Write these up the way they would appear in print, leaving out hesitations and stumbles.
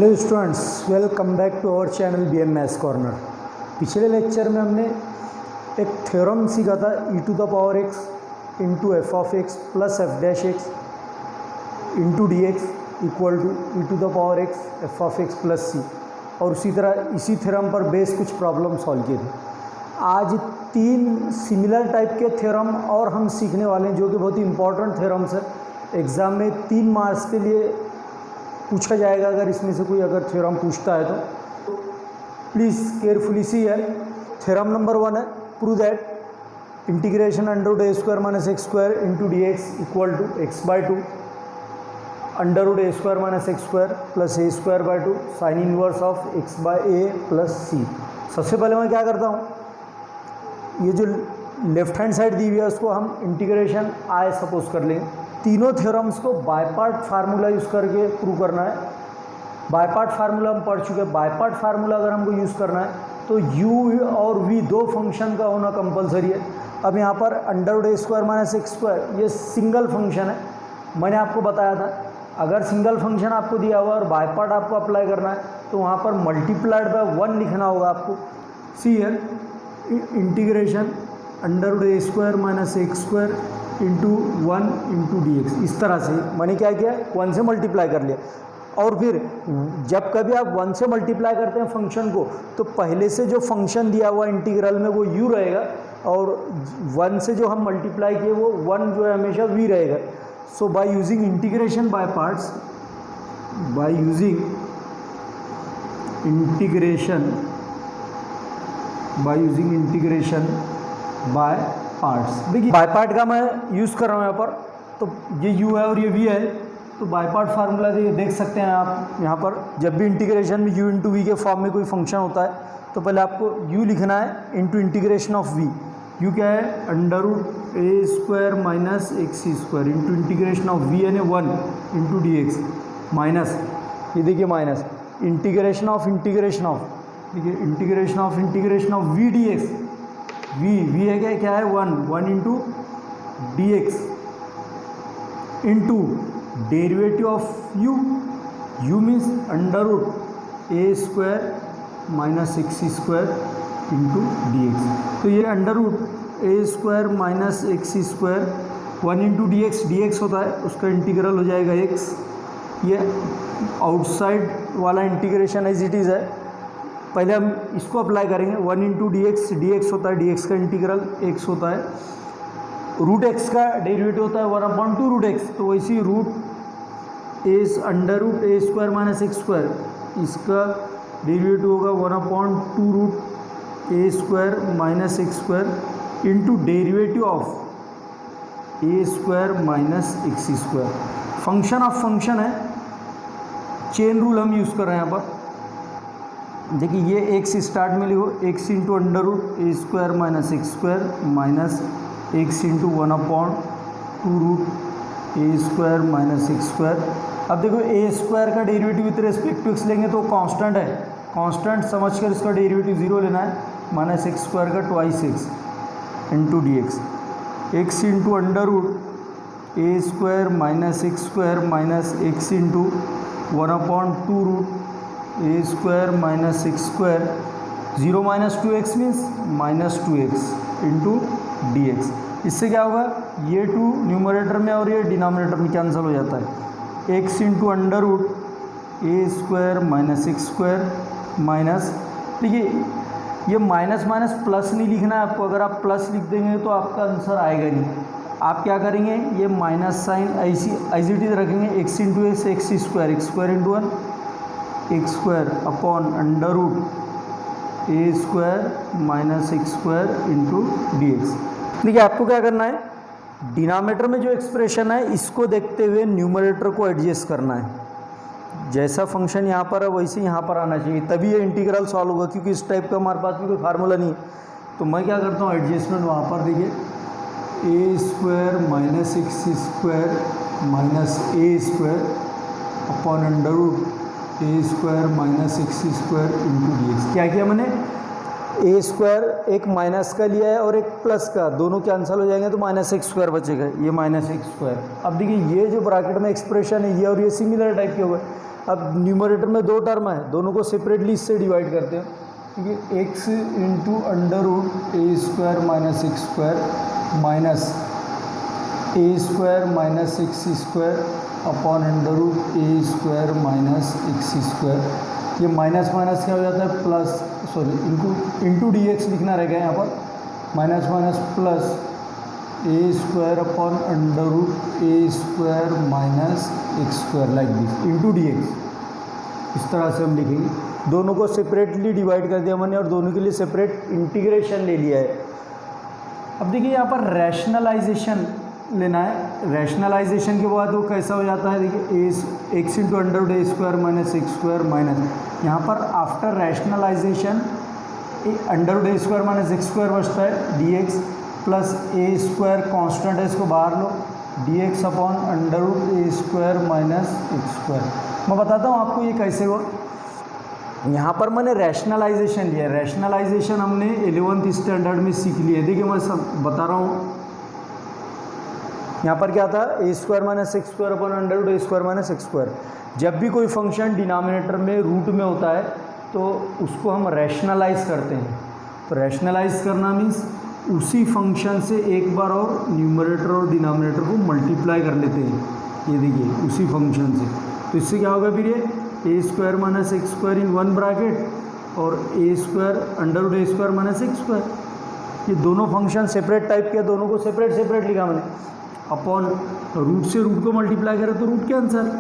Hello students, welcome back to our channel BM maths corner. पिछले lecture में हमने एक थ्योरम सीखा था e⁻x into f(x) plus f'(x) into dx equal to e⁻x f(x) plus c, और उसी तरह इसी थ्योरम पर बेस कुछ प्रॉब्लम सॉल्व किए थे। आज तीन सिमिलर टाइप के थ्योरम और हम सीखने वाले हैं जो कि बहुत ही इंपॉर्टेंट थ्योरम्स है। एग्ज़ाम में 3 मार्क्स के लिए पूछा जाएगा अगर इसमें से कोई अगर थ्योरम पूछता है तो प्लीज़ केयरफुली सी है। थ्योरम नंबर 1 है, prove that integration √a² - x² into dx equal to x/2 √a² - x² plus a²/2 sine inverse of x/a plus c। सबसे पहले मैं क्या करता हूँ, ये जो लेफ्ट हैंड साइड दी हुई है उसको हम इंटीग्रेशन I सपोज कर लेंगे। तीनों थ्योरम्स को बाय पार्ट फार्मूला यूज़ करके प्रूव करना है। बाय पार्ट फार्मूला हम पढ़ चुके हैं। बाय पार्ट फार्मूला अगर हमको यूज़ करना है तो u और v दो फंक्शन का होना कंपलसरी है। अब यहाँ पर √a² - x² ये सिंगल फंक्शन है। मैंने आपको बताया था अगर सिंगल फंक्शन आपको दिया हुआ और बाय पार्ट आपको अप्लाई करना है तो वहाँ पर मल्टीप्लाइड बाय 1 लिखना होगा आपको। सी है integration √a² - x² into 1 into dx। इस तरह से मैंने क्या किया, 1 से मल्टीप्लाई कर लिया। और फिर जब कभी आप 1 से मल्टीप्लाई करते हैं फंक्शन को तो पहले से जो फंक्शन दिया हुआ इंटीग्रल में वो u रहेगा और 1 से जो हम मल्टीप्लाई किए वो 1 जो है हमेशा v रहेगा। So by using integration by parts, by using integration by parts. देखिए बाय पार्ट का मैं यूज़ कर रहा हूँ यहाँ पर, तो ये u है और ये v है, तो बाय पार्ट फार्मूला देख सकते हैं आप यहाँ पर। जब भी इंटीग्रेशन में u इंटू वी के फॉर्म में कोई फंक्शन होता है तो पहले आपको u लिखना है into integration of v। u क्या है, √a² - x² into integration of v यानी 1 इंटू dx माइनस, ये देखिए माइनस इंटीग्रेशन ऑफ देखिए integration of v dx। v है क्या है 1 into dx into derivative of u means √a² - x² into dx। तो ये √a² - x² 1 इंटू dx होता है, उसका इंटीग्रल हो जाएगा x। ये आउटसाइड वाला इंटीग्रेशन एज इट इज़ है। पहले हम इसको अप्लाई करेंगे। 1 इंटू dx होता है, dx का इंटीग्रल x होता है, √x का डेरिवेटिव होता है 1/2 √x। तो वैसे ही √a² - x², इसका डेरिवेटिव होगा 1/2 √a² - x² into derivative of a² - x²। Function of function है, चेन रूल हम यूज़ कर रहे हैं यहाँ पर। देखिए ये x स्टार्ट में लिखो, x into √a² - x² minus x into 1/2 √a² - x²। अब देखो a² का derivative with respect to x लेंगे तो कांस्टेंट है, कांस्टेंट समझकर इसका डेरिवेटिव 0 लेना है, माइनस x² का 2x into dx। x into √a² - x² minus x into 1/2 √a² - x²। 0 - 2x means -2x into dx। इससे क्या होगा, ये 2 न्यूमरेटर में और ये डिनोमिनेटर में कैंसिल हो जाता है। x into √a² - x² minus, देखिए ये माइनस प्लस नहीं लिखना है आपको। अगर आप प्लस लिख देंगे तो आपका आंसर आएगा नहीं। आप क्या करेंगे, ये माइनस साइन ऐसी इट इज़ रखेंगे, x into x x² into 1 x² upon √a² - x² into dx। देखिए आपको क्या करना है, डिनोमिनेटर में जो एक्सप्रेशन है इसको देखते हुए न्यूमरेटर को एडजस्ट करना है। जैसा फंक्शन यहाँ पर है वैसे यहाँ पर आना चाहिए, तभी ये इंटीग्रल सॉल्व होगा, क्योंकि इस टाइप का हमारे पास भी कोई फार्मूला नहीं है। तो मैं क्या करता हूँ, एडजस्टमेंट वहाँ पर देखिए a² - x² minus a² upon √a² - x² into dx। क्या किया मैंने, a² एक माइनस का लिया है और एक प्लस का, दोनों कैंसिल हो जाएंगे तो -x² बचेगा, ये -x²। अब देखिए ये जो ब्रैकेट में एक्सप्रेशन है ये और ये सिमिलर टाइप के हो गए। अब न्यूमरेटर में दो टर्म है, दोनों को सेपरेटली इससे डिवाइड करते हैं, ठीक है। X into under root a square minus x square minus a square minus x square upon under root a square minus x square. ये माइनस माइनस क्या हो जाता है plus, sorry into d x लिखना रहेगा यहाँ पर, minus minus plus a square upon under root a square minus x square like this into d x. इस तरह से हम लिखेंगे। दोनों को सेपरेटली डिवाइड कर दिया मैंने और दोनों के लिए सेपरेट इंटीग्रेशन ले लिया है। अब देखिए यहाँ पर रैशनलाइजेशन लेना है। रैशनलाइजेशन के बाद वो कैसा हो जाता है, देखिए x into under root a square minus x square minus, यहाँ पर after rationalisation under root a square minus x square बचता है d x plus a square constant है, इसको बाहर लो, d x upon under root a square minus x square. मैं बताता हूँ आपको ये कैसे हुआ। यहाँ पर मैंने रैशनलाइजेशन लिया। रैशनलाइजेशन हमने 11th स्टैंडर्ड में सीख लिया। देखिए मैं सब बता रहा हूँ। यहाँ पर क्या था, a square minus x square upon under root a square minus x square. जब भी कोई फंक्शन डिनोमिनेटर में रूट में होता है तो उसको हम रैशनलाइज करते हैं। तो रैशनलाइज करना मीन्स उसी फंक्शन से एक बार और न्यूमरेटर और डिनोमिनेटर को मल्टीप्लाई कर लेते हैं। ये देखिए उसी फंक्शन से, तो इससे क्या होगा फिर, ये a square minus x square in one bracket और a square under root a square minus x square. ये दोनों फंक्शन सेपरेट टाइप के, दोनों को सेपरेट सेपरेट लिखा मैंने। अपॉन रूट से रूट को मल्टीप्लाई करें तो रूट के आंसर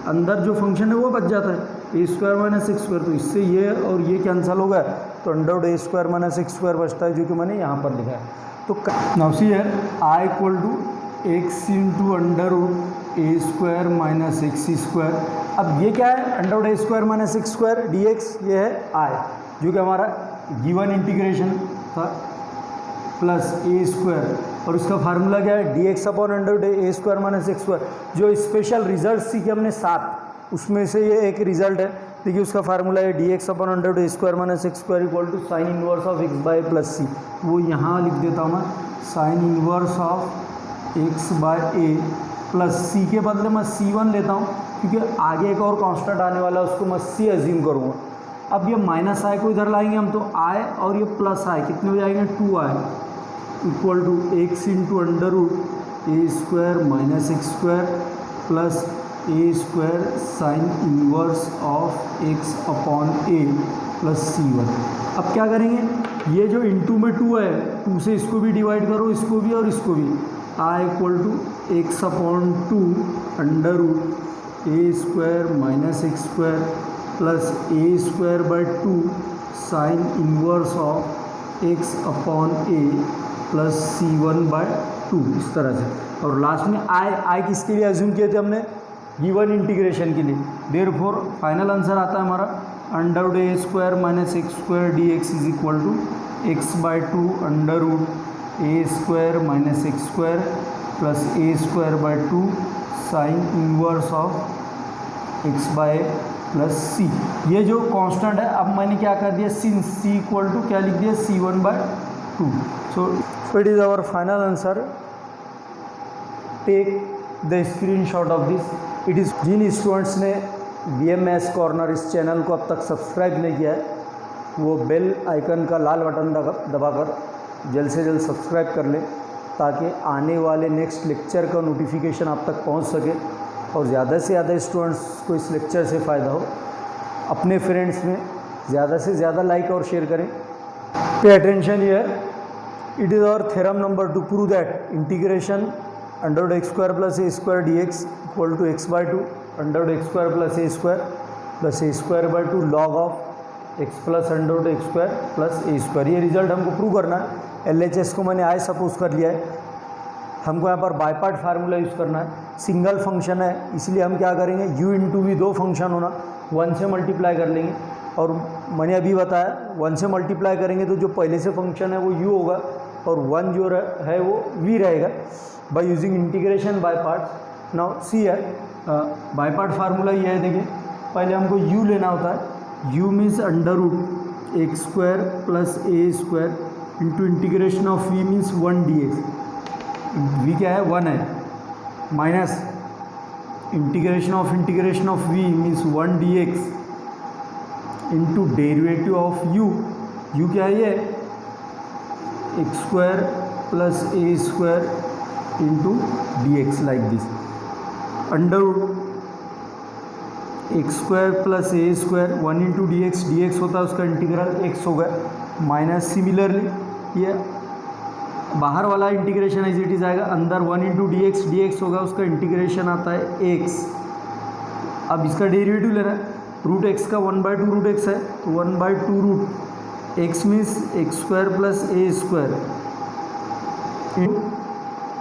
अंदर जो फंक्शन है वो बच जाता है, ए स्क्वायर माइनस एक्स स्क्वायर। तो इससे ये और ये कैंसिल होगा तो under root a square minus x square बचता है, जो कि मैंने यहाँ पर लिखा है। तो now see here I equal to x into under root a square minus x square. अब ये क्या है, under root a square minus x square d x, ये है आई, जो कि हमारा गिवन इंटीग्रेशन था, प्लस ए स्क्वायर और इसका फार्मूला क्या है, d x upon under root a square minus x square. जो स्पेशल रिजल्ट सीखे हमने 7, उसमें से ये एक रिजल्ट है। देखिए उसका फार्मूला है d x upon under root a square minus x square equal to sine inverse of x by plus c. वो यहाँ लिख देता हूँ मैं, sine inverse of x by a plus c के बदले मैं C1 लेता हूँ, क्योंकि आगे एक और कांस्टेंट आने वाला है, उसको मैं C एज्यूम करूँगा। अब ये माइनस आई को इधर लाएंगे हम, तो आई और ये प्लस आई कितने हो जाएंगे, 2i equal to x into under root a square minus x square plus a square sine inverse of x upon a plus C1। अब क्या करेंगे, ये जो इंटू में 2 है, 2 से इसको भी डिवाइड करो, इसको भी और इसको भी। I equal to x upon 2 under root a square minus x square plus a square by 2 sine inverse of x upon a plus C1 by 2, इस तरह से। और लास्ट में आई किसके लिए एज्यूम किए थे हमने, गिवन इंटीग्रेशन के लिए। देयरफॉर फाइनल आंसर आता है हमारा under root a square minus x square d x is equal to x by 2 under root a square minus x square plus a square by 2 sine inverse of x by plus c. ये जो constant है, अब मैंने क्या कर दिया, since C equal to क्या लिख दिया, C1 by 2। So it is our final answer. Take the screenshot of this. It is जिन स्टूडेंट्स ने BMS कॉर्नर इस चैनल को अब तक सब्सक्राइब नहीं किया है, वो बेल आइकन का लाल बटन दबाकर जल्द से जल्द सब्सक्राइब कर लें, ताकि आने वाले नेक्स्ट लेक्चर का नोटिफिकेशन आप तक पहुंच सके और ज़्यादा से ज़्यादा स्टूडेंट्स को इस लेक्चर से फ़ायदा हो। अपने फ्रेंड्स में ज़्यादा से ज़्यादा लाइक और शेयर करें। Pay attention here, it is our theorem number 2 prove that integration under root x square plus a square d x equal to x by 2 under root x square plus a square by 2 log of x plus under root x square plus a square. ये result हमको prove करना है। LHS को मैंने I suppose कर लिया है। हमको यहाँ पर बाय पार्ट फार्मूला यूज़ करना है। सिंगल फंक्शन है, इसलिए हम क्या करेंगे, u इंटू वी, 2 फंक्शन होना, 1 से मल्टीप्लाई कर लेंगे। और मैंने अभी बताया 1 से मल्टीप्लाई करेंगे तो जो पहले से फंक्शन है वो u होगा और 1 जो है वो v रहेगा, bye using integration by part. Now see है बाय पार्ट फार्मूला ये है। देखिए पहले हमको u लेना होता है। u means under root x square plus a square into integration of v means 1 dx। v क्या है, 1 है, minus integration of v means 1 dx into derivative of u क्या है ये x square plus a square into d x like this, under x square plus a square 1 into d x होता है उसका integral x हो गया, minus similarly ये बाहर वाला इंटीग्रेशन एज इट इज आएगा, अंदर 1 इंटू डी एक्स होगा उसका इंटीग्रेशन आता है एक्स। अब इसका डेरिवेटिव लेना है, रूट एक्स का 1/2 रूट एक्स है तो 1/2 root x means x square plus a square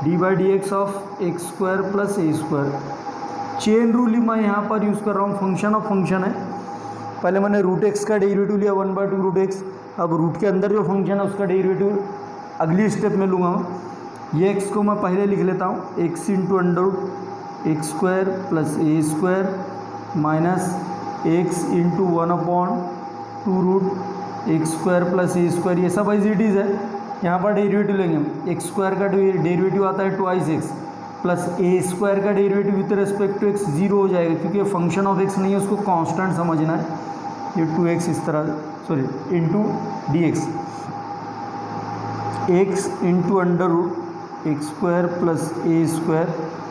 d by d x of x square plus a square. Chain rule ही मैं यहाँ पर यूज़ कर रहा हूँ, फंक्शन ऑफ फंक्शन है। पहले मैंने रूट एक्स का डेरिवेटिव लिया 1/2 रूट एक्स, अब रूट के अंदर जो फंक्शन है उसका डेरिवेटिव अगली स्टेप में लूँगा मैं। ये एक्स को मैं पहले लिख लेता हूँ, x into under root x square plus a square minus x into 1/2 root x square plus a square, ये सब एज इट इज़ है। यहाँ पर डेरिवेटिव लेंगे हम, एक्स स्क्वायर का डेरिवेटिव आता है 2x प्लस ए स्क्वायर का derivative with respect to x 0 हो जाएगा, क्योंकि ये फंक्शन ऑफ एक्स नहीं है, उसको कांस्टेंट समझना है। ये 2x इस तरह sorry into d x into under root x square plus a square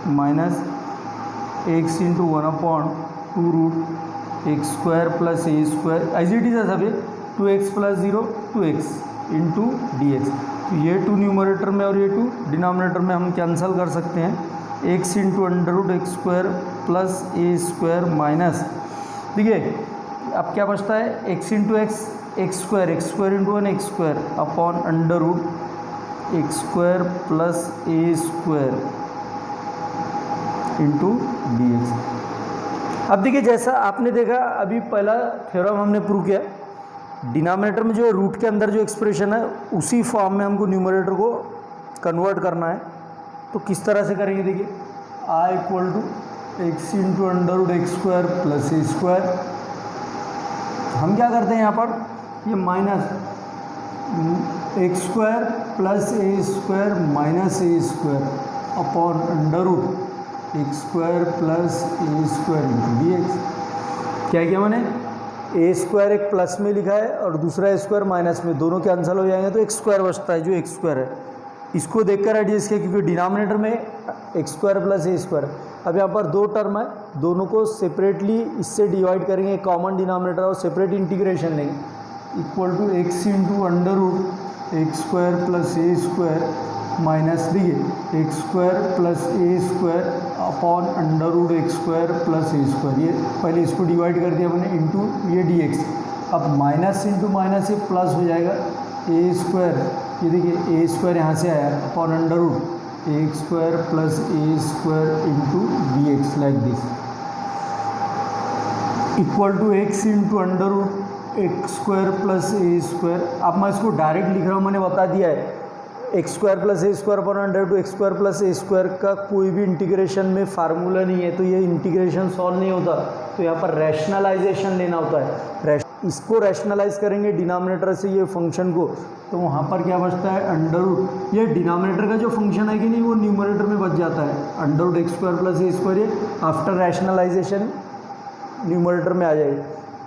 minus x into 1/2 root x square plus a square as it is है सभी 2x plus 0 2x into d x. तो ये 2 numerator में और ये 2 denominator में हम cancel कर सकते हैं, x into under root x square plus a square minus, देखिए अब क्या बचता है x into x square into 1 x square upon under root x square plus a square into d x. अब देखिए जैसा आपने देखा अभी पहला थ्योरम हमने प्रूव किया, डिनोमिनेटर में जो है रूट के अंदर जो एक्सप्रेशन है उसी फॉर्म में हमको न्यूमरेटर को कन्वर्ट करना है। तो किस तरह से करेंगे, देखिए I equal to x into under root x square plus a square. हम क्या करते हैं यहाँ पर, ये minus x square plus a square minus a square upon under root x square plus a square into d x. क्या किया मैंने, ए स्क्वायर एक प्लस में लिखा है और दूसरा ए स्क्वायर माइनस में, दोनों कैंसिल हो जाएंगे तो एक्स स्क्वायर बचता है जो एक्स स्क्वायर है। इसको देखकर एडजस्ट किया क्योंकि डिनोमिनेटर में x square plus a square. अब यहाँ पर 2 टर्म है, दोनों को सेपरेटली इससे डिवाइड करेंगे, कॉमन डिनोमिनेटर और सेपरेट इंटीग्रेशन लेंगे, equal to x into under root x square plus a square minus देखिए x square plus a square upon under root x square plus a square. ये पहले इसको divide कर दिया मैंने इंटू ये डी एक्स। अब माइनस इंटू माइनस ये प्लस हो जाएगा ए स्क्वायर, ये देखिए ए स्क्वायर यहाँ से आया upon under root x square plus a square into d x like this, equal to x into under root x square plus a square. अब मैं इसको डायरेक्ट लिख रहा हूँ, मैंने बता दिया है x square plus a square upon under two x square plus a square का कोई भी इंटीग्रेशन में फार्मूला नहीं है, तो ये इंटीग्रेशन सॉल्व नहीं होता, तो यहाँ पर रैशनलाइजेशन लेना होता है। इसको रैशनलाइज करेंगे डिनोमिनेटर से ये फंक्शन को, तो वहाँ पर क्या बचता है अंडर रूट, ये डिनोमिनेटर का जो फंक्शन है कि नहीं वो न्यूमरेटर में बच जाता है, under root x square plus a square, ये आफ्टर रैशनलाइजेशन न्यूमरेटर में आ जाएगी।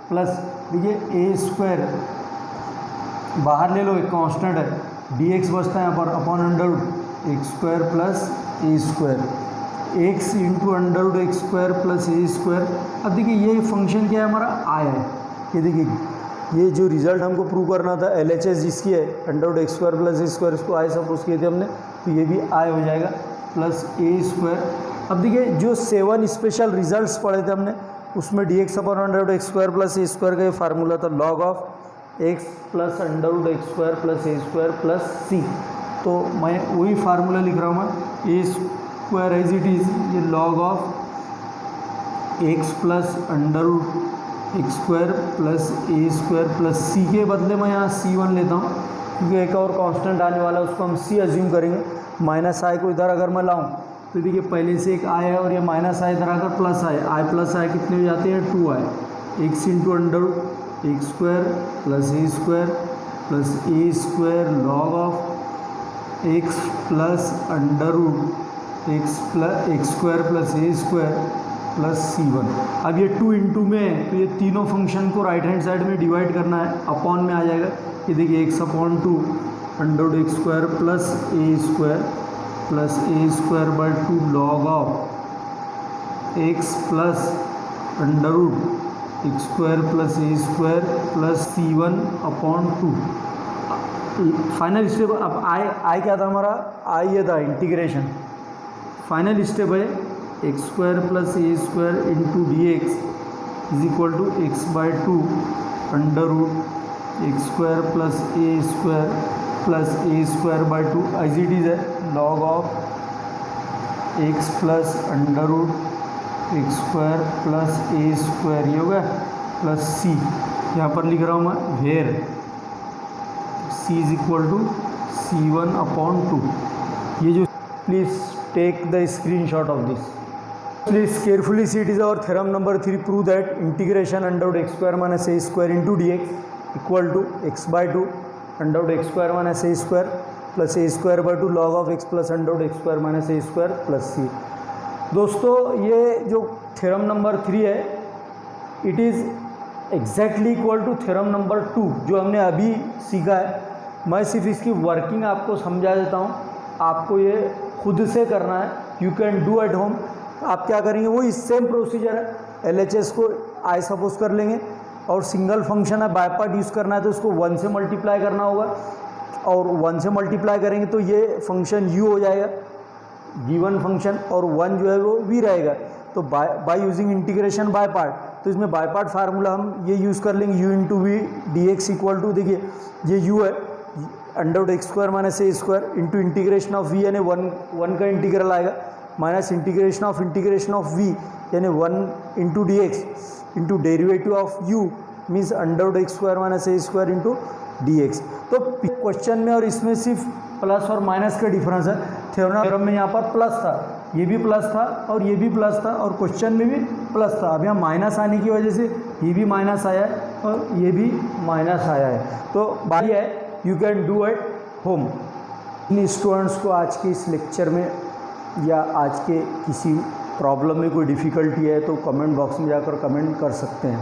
प्लस देखिए ए स्क्वायर बाहर ले लो, एक कांस्टेंट है, डी एक्स बचता है यहाँ पर upon under root x square plus a square, x into under root x square plus a square. अब देखिए ये फंक्शन क्या है हमारा आई है, ये देखिए ये जो रिजल्ट हमको प्रूव करना था LHS जिसकी है under root x square plus a square, इसको आई सपोज किए थे हमने, तो ये भी आई हो जाएगा प्लस ए स्क्वायर। अब देखिए जो 7 स्पेशल रिजल्ट्स पढ़े थे हमने उसमें d x upon under root x square plus a square का ये फार्मूला था log of x plus under root x square plus a square plus c, तो मैं वही फार्मूला लिख रहा हूँ मैं, a square as it is ये log of x plus under root x square plus a square plus c के बदले मैं यहाँ C1 लेता हूँ क्योंकि एक और कांस्टेंट आने वाला है उसको हम C अज्यूम करेंगे। माइनस आई को इधर अगर मैं लाऊँ तो देखिए पहले से एक आई है और ये माइनस आई इधर आकर प्लस आई प्लस आई कितने हो जाते हैं 2 I, x into under root x square plus a square log of x plus under root x square plus a square plus C1। अब ये 2 इंटू में है तो ये तीनों फंक्शन को राइट हैंड साइड में डिवाइड करना है, अपॉन में आ जाएगा। ये देखिए x/2 under root x² plus a square by 2 log of x plus under root x² plus a² plus C1/2। Final step अब आई क्या था हमारा, आई ये था इंटीग्रेशन। फाइनल स्टेप है x² plus a² into dx is equal to x/2 under root x² plus a² plus a²/2 as it is है log of x plus under root x² plus a² ये हो गया plus c। यहाँ पर लिख रहा हूँ मैं where c is equal to C1/2। ये जो please take the screenshot of this, please carefully see it is our theorem number 3, prove that integration under root x² minus a² into dx equal to x/2 under root x² minus a² plus a²/2 log of x plus under root x² minus a² plus c। दोस्तों ये जो theorem number 3 है it is exactly equal to theorem number 2 जो हमने अभी सीखा है। मैं सिर्फ इसकी वर्किंग आपको समझा देता हूँ, आपको ये खुद से करना है, you can do at home. आप क्या करेंगे, वही सेम प्रोसीजर है, LHS को आई सपोज कर लेंगे और सिंगल फंक्शन है बाय पार्ट यूज़ करना है तो उसको 1 से मल्टीप्लाई करना होगा और 1 से मल्टीप्लाई करेंगे तो ये फंक्शन u हो जाएगा गिवन फंक्शन और 1 जो है वो v रहेगा। तो bye using integration by part, तो इसमें बाय पार्ट फार्मूला हम ये यूज़ कर लेंगे u into v dx equal to, देखिए ये u है under root x² minus a² into integration of v यानी 1 का इंटीग्रल आएगा माइनस इंटीग्रेशन ऑफ v यानी 1 into dx into derivative of u means under root x² minus a² into dx। तो question में और इसमें सिर्फ प्लस और माइनस का डिफरेंस है। थ्योरम में यहाँ पर प्लस था, ये भी प्लस था और ये भी प्लस था और क्वेश्चन में भी प्लस था। अब यहाँ माइनस आने की वजह से ये भी माइनस आया है और ये भी माइनस आया है। तो बारी है, you can do at home. In students को आज के इस लेक्चर में या आज के किसी प्रॉब्लम में कोई डिफ़िकल्टी है तो कमेंट बॉक्स में जाकर कमेंट कर सकते हैं।